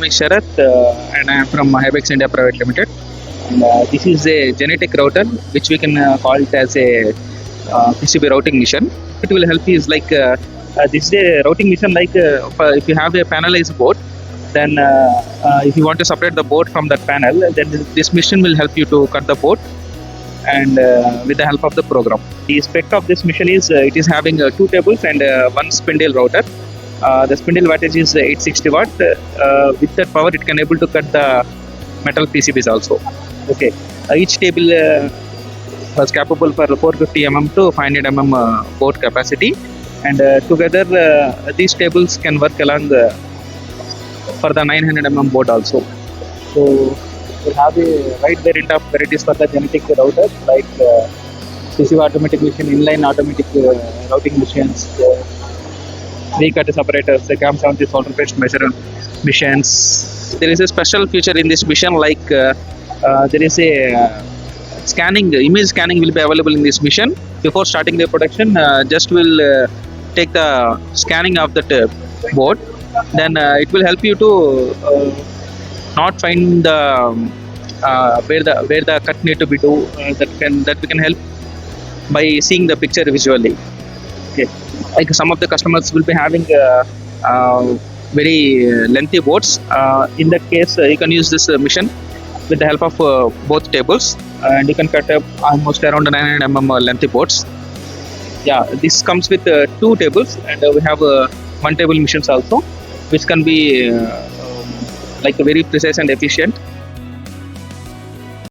My Sarath and I am from Hibex India Pvt Ltd. And this is a genetic router which we can call it as a PCB routing machine. It will help you is like this is a routing machine like if you have a panelized board, then if you want to separate the board from that panel, then this machine will help you to cut the board and with the help of the program. The spec of this machine is it is having two tables and one spindle router. The spindle wattage is 860 watt. With that power, it can able to cut the metal PCBs also. Okay, each table was capable for 450 mm to 500 mm board capacity, and together these tables can work along for the 900 mm board also. So we have a wide variant of varieties for the genetic routers like PCB automatic machine, inline automatic routing machines. Three cut separators, the cam 70 solder paste measure machines. There is a special feature in this machine like there is a scanning, image scanning will be available in this machine. Before starting the production, just will take the scanning of that board. Then it will help you to not find the where the cut need to be do. That we can help by seeing the picture visually. Okay. Like some of the customers will be having very lengthy boards. In that case, you can use this machine with the help of both tables, and you can cut up almost around 900 mm lengthy boards. Yeah, this comes with two tables, and we have one table machines also, which can be like very precise and efficient.